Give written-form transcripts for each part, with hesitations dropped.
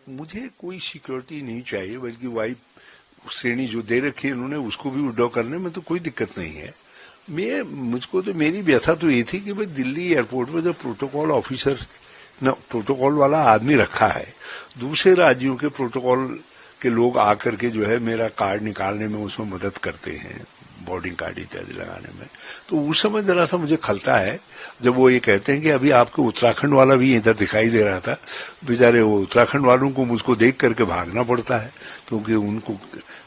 मुझे कोई सिक्योरिटी नहीं चाहिए, बल्कि वाइफ श्रेणी जो दे रखी है उन्होंने उसको भी विड्रॉ करने में तो कोई दिक्कत नहीं है। मुझको तो मेरी व्यथा तो ये थी कि भाई दिल्ली एयरपोर्ट में जो प्रोटोकॉल ऑफिसर न प्रोटोकॉल वाला आदमी रखा है, दूसरे राज्यों के प्रोटोकॉल के लोग आकर के जो है मेरा कार्ड निकालने में उसमें मदद करते हैं, बोर्डिंग कार्ड इत्यादि लगाने में। तो उस समय जरा सा मुझे खलता है जब वो ये कहते हैं कि अभी आपको उत्तराखंड वाला भी इधर दिखाई दे रहा था। बेचारे वो उत्तराखंड वालों को मुझको देख करके भागना पड़ता है, क्योंकि उनको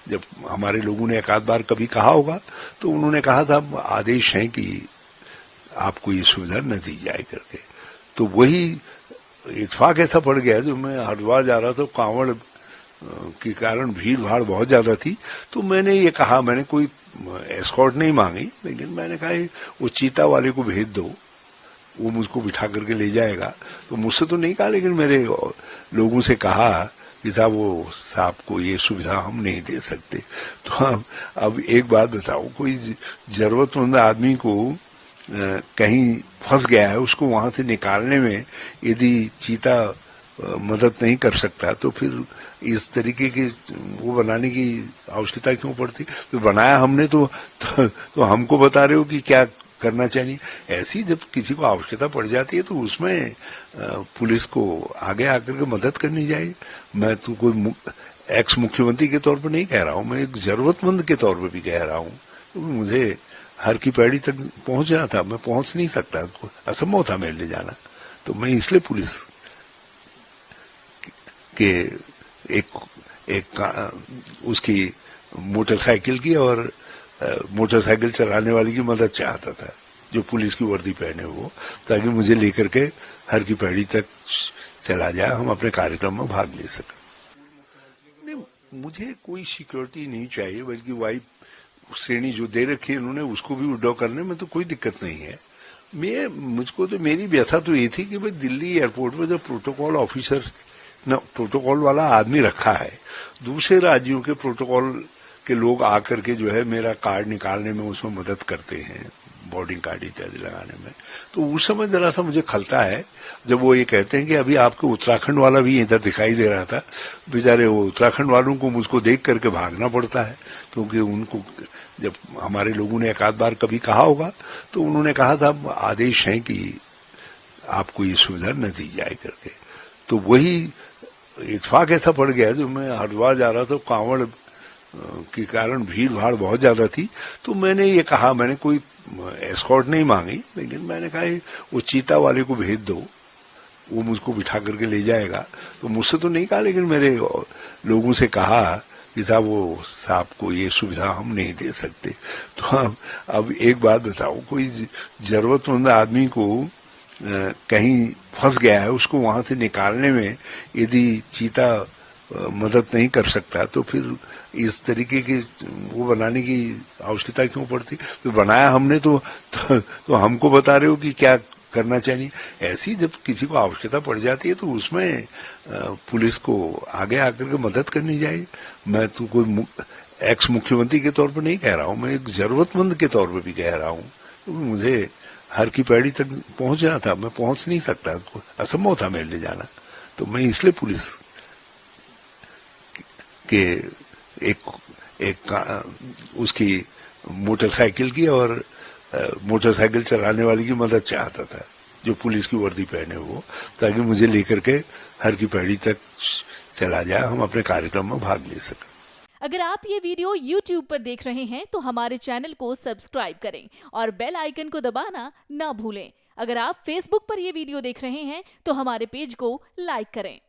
जब हमारे लोगों ने एक आध बार कभी कहा होगा तो उन्होंने कहा था आदेश है कि आपको ये सुविधा न दी जाए करके। तो वही इत्फाक ऐसा पड़ गया, जो मैं हरिद्वार जा रहा था, कांवड़ के कारण भीड़ भाड़ बहुत ज्यादा थी, तो मैंने ये कहा, मैंने कोई एस्कॉर्ट नहीं मांगी, लेकिन मैंने कहा वो चीता वाले को भेज दो, वो मुझको बिठा करके ले जाएगा। तो मुझसे तो नहीं कहा, लेकिन मेरे लोगों से कहा कि साहब वो साहब को ये सुविधा हम नहीं दे सकते। तो अब एक बात बताओ, कोई जरूरतमंद आदमी को कहीं फंस गया है, उसको वहां से निकालने में यदि चीता मदद नहीं कर सकता, तो फिर इस तरीके की वो बनाने की आवश्यकता क्यों पड़ती? तो बनाया हमने तो हमको बता रहे हो कि क्या करना चाहिए। ऐसी जब किसी को आवश्यकता पड़ जाती है तो उसमें पुलिस को आगे आकर के मदद करनी चाहिए। मैं तो कोई एक्स मुख्यमंत्री के तौर पर नहीं कह रहा हूँ, मैं एक जरूरतमंद के तौर पर भी कह रहा हूँ, क्योंकि मुझे हर की पैड़ी तक पहुंचना था, मैं पहुंच नहीं सकता, असंभव था मेरे लिए जाना। तो मैं इसलिए पुलिस के उसकी मोटरसाइकिल की और मोटरसाइकिल चलाने वाले की मदद चाहता था, जो पुलिस की वर्दी पहने वो, ताकि मुझे लेकर के हर की पैड़ी तक चला जाए, हम अपने कार्यक्रम में भाग ले सकें। नहीं, मुझे कोई सिक्योरिटी नहीं चाहिए, बल्कि वाइफ श्रेणी जो दे रखी है उन्होंने उसको भी विड्रॉ करने में तो कोई दिक्कत नहीं है। मुझको तो मेरी व्यथा तो ये थी कि भाई दिल्ली एयरपोर्ट में जो प्रोटोकॉल ऑफिसर न प्रोटोकॉल वाला आदमी रखा है, दूसरे राज्यों के प्रोटोकॉल के लोग आकर के जो है मेरा कार्ड निकालने में उसमें मदद करते हैं, बोर्डिंग कार्ड इत्यादि लगाने में। तो उस समय जरा सा मुझे खलता है जब वो ये कहते हैं कि अभी आपको उत्तराखंड वाला भी इधर दिखाई दे रहा था। बेचारे वो उत्तराखंड वालों को मुझको देख करके भागना पड़ता है, क्योंकि उनको जब हमारे लोगों ने एक आध बार कभी कहा होगा तो उन्होंने कहा था आदेश है कि आपको ये सुविधा न दी जाए करके। तो वही इत्फाक ऐसा पड़ गया, जो मैं हरिद्वार जा रहा था, कांवड़ के कारण भीड़ भाड़ बहुत ज्यादा थी, तो मैंने ये कहा, मैंने कोई एस्कॉर्ट नहीं मांगी, लेकिन मैंने कहा वो चीता वाले को भेज दो, वो मुझको बिठा करके ले जाएगा। तो मुझसे तो नहीं कहा, लेकिन मेरे लोगों से कहा कि साहब वो साहब को ये सुविधा हम नहीं दे सकते। तो अब एक बात बताओ, कोई जरूरतमंद आदमी को कहीं फंस गया है, उसको वहां से निकालने में यदि चीता मदद नहीं कर सकता, तो फिर इस तरीके की वो बनाने की आवश्यकता क्यों पड़ती? तो बनाया हमने तो हमको बता रहे हो कि क्या करना चाहिए। ऐसी जब किसी को आवश्यकता पड़ जाती है तो उसमें पुलिस को आगे आकर के मदद करनी चाहिए। मैं तो कोई एक्स मुख्यमंत्री के तौर पर नहीं कह रहा हूँ, मैं एक जरूरतमंद के तौर पर भी कह रहा हूँ, क्योंकि मुझे हर की पैड़ी तक पहुंचना था, मैं पहुंच नहीं सकता, असंभव था मेरे लिए जाना। तो मैं इसलिए पुलिस के उसकी मोटरसाइकिल की और मोटरसाइकिल चलाने वाले की मदद चाहता था, जो पुलिस की वर्दी पहने वो, ताकि मुझे लेकर के हर की पैड़ी तक चला जाए, हम अपने कार्यक्रम में भाग ले सकें। अगर आप ये वीडियो YouTube पर देख रहे हैं तो हमारे चैनल को सब्सक्राइब करें और बेल आइकन को दबाना ना भूलें। अगर आप Facebook पर ये वीडियो देख रहे हैं तो हमारे पेज को लाइक करें।